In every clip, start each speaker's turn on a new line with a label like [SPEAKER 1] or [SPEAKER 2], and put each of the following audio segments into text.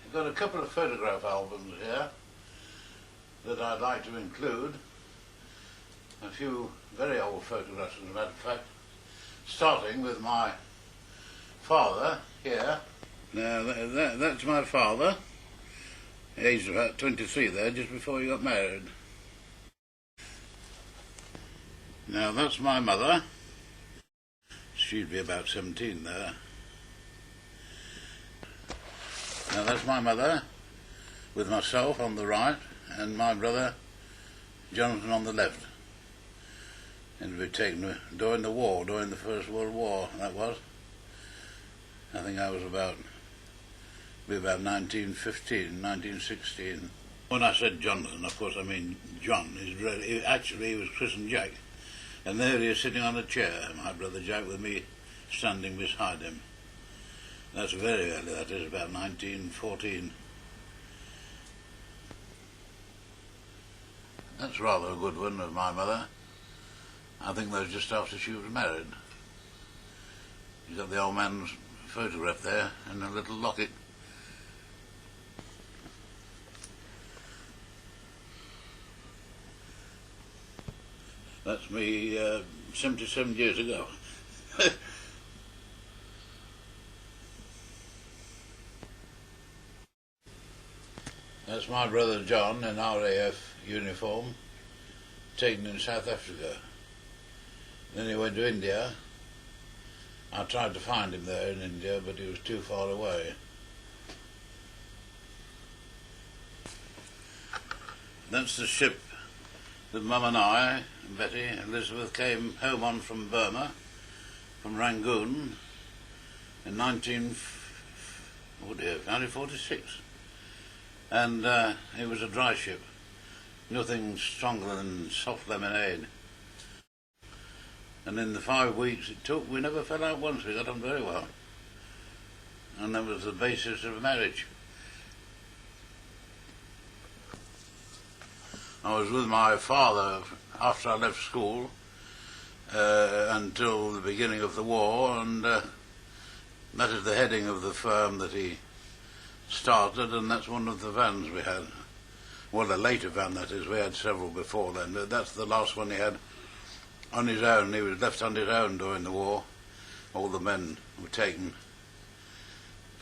[SPEAKER 1] I've got a couple of photograph albums here that I'd like to include. A few very old photographs, as a matter of fact, starting with my father here. Now that's my father, aged about 23 there, just before he got married. Now that's my mother. She'd be about 17 there. Now that's my mother, with myself on the right, and my brother Jonathan on the left. And we taken during the war, during the First World War, that was. I think I was about 1915, 1916. When I said Jonathan, of course I mean John. Actually, he was christened Jack. And there he is sitting on a chair, my brother Jack, with me standing beside him. That's very early, that is about 1914. That's rather a good one of my mother. I think that was just after she was married. You've got the old man's photograph there and a little locket. That's me 77 years ago. That's my brother John in RAF uniform, taken in South Africa. Then he went to India. I tried to find him there in India, but he was too far away. That's the ship that Mum and I, Betty, Elizabeth, came home on from Burma, from Rangoon, in 1946. And it was a dry ship, nothing stronger than soft lemonade. And in the 5 weeks it took, we never fell out once. We got on very well. And that was the basis of marriage. I was with my father after I left school until the beginning of the war, and that is the heading of the firm that he started, and that's one of the vans we had. Well, the later van, that is. We had several before then. That's the last one he had on his own. He was left on his own during the war. All the men were taken.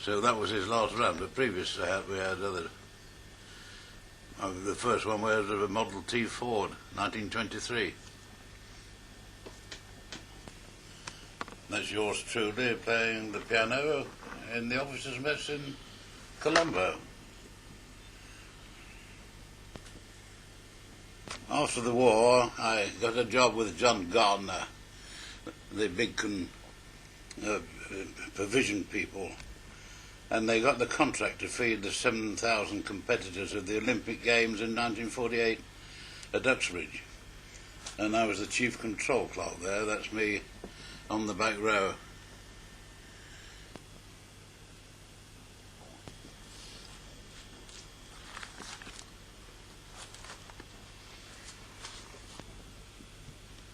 [SPEAKER 1] So that was his last van. But previous to that, we had other. The first one was a Model T Ford, 1923. That's yours truly playing the piano in the officers' mess in Colombo. After the war, I got a job with John Gardner, the big provision people, and they got the contract to feed the 7,000 competitors of the Olympic Games in 1948 at Uxbridge. And I was the chief control clerk there. That's me on the back row.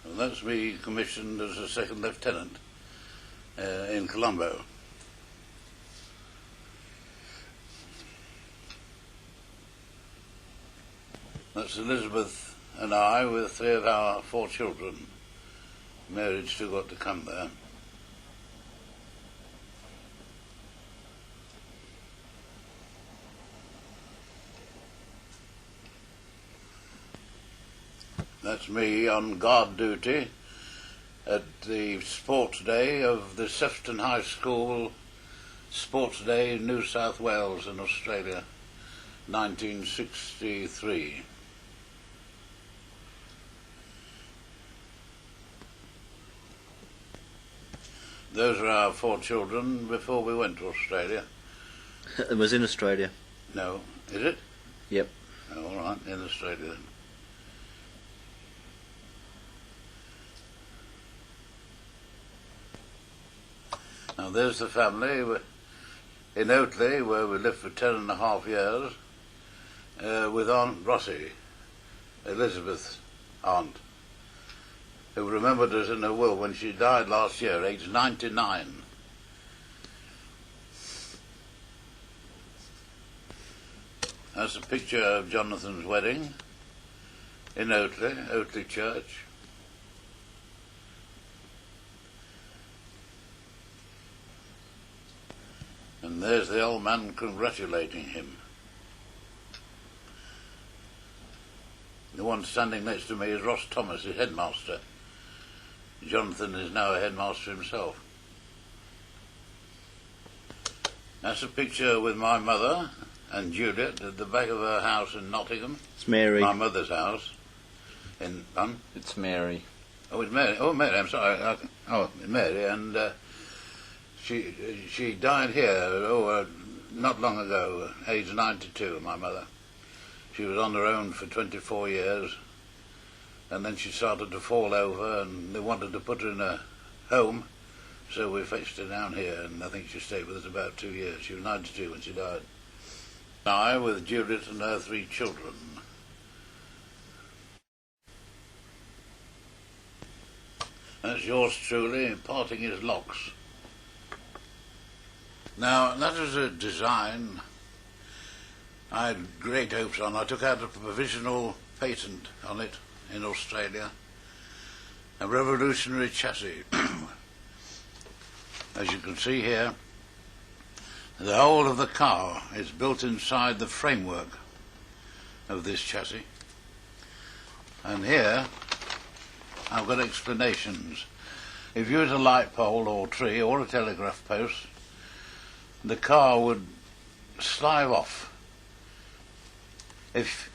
[SPEAKER 1] And that's me commissioned as a second lieutenant in Colombo. That's Elizabeth and I with 3 of our 4 children. Mary's still got to come there. That's me on guard duty at the sports day of the Sefton High School Sports Day in New South Wales in Australia, 1963. Those are our 4 children before we went to Australia.
[SPEAKER 2] It was in Australia?
[SPEAKER 1] No. Is it?
[SPEAKER 2] Yep.
[SPEAKER 1] Oh, all right, in Australia then. Now there's the family in Oatley, where we lived for 10.5 years, with Aunt Rossie, Elizabeth's aunt, who remembered us in her will when she died last year, aged 99. That's a picture of Jonathan's wedding in Oatley Church. And there's the old man congratulating him. The one standing next to me is Ross Thomas, his headmaster. Jonathan is now a headmaster himself. That's a picture with my mother and Juliet at the back of her house in Nottingham.
[SPEAKER 2] It's Mary.
[SPEAKER 1] My mother's house.
[SPEAKER 3] It's Mary.
[SPEAKER 1] Oh, it's Mary. Oh, Mary, I'm sorry. Mary, and she died here, not long ago, age 92, my mother. She was on her own for 24 years, and then she started to fall over, and they wanted to put her in a home, so we fetched her down here, and I think she stayed with us about 2 years. She was 92 when she died. I with Judith and her 3 children. That's yours truly, parting his locks. Now, that was a design I had great hopes on. I took out a provisional patent on it in Australia. A revolutionary chassis. As you can see here, the whole of the car is built inside the framework of this chassis. And here I've got explanations. If you had a light pole or tree or a telegraph post, the car would slide off. If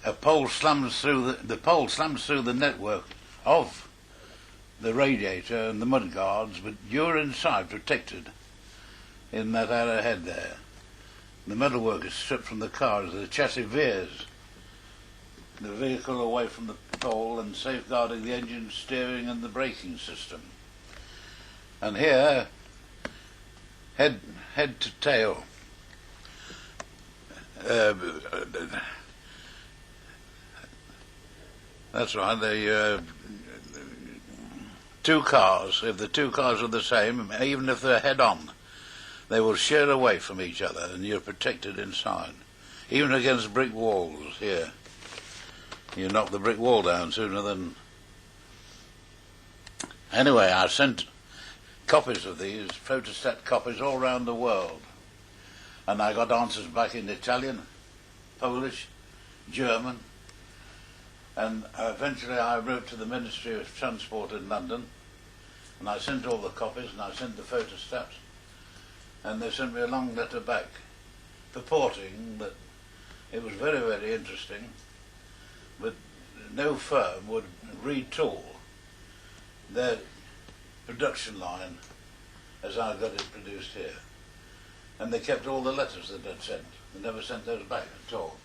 [SPEAKER 1] a pole slams through the pole slams through the network of the radiator and the mud guards, but you're inside protected in that arrowhead there. The metalwork is stripped from the car as the chassis veers the vehicle away from the pole and safeguarding the engine, steering and the braking system. And here, head to tail, that's right, the 2 cars, if the 2 cars are the same, even if they're head on, they will shear away from each other and you're protected inside. Even against brick walls here. You knock the brick wall down sooner than... Anyway, I sent copies of these, photostat copies, all around the world. And I got answers back in Italian, Polish, German, and eventually I wrote to the Ministry of Transport in London, and I sent all the copies, and I sent the photostats, and they sent me a long letter back purporting that it was very, very interesting, but no firm would retool their production line as I got it produced here. And they kept all the letters that I'd sent. They never sent those back at all.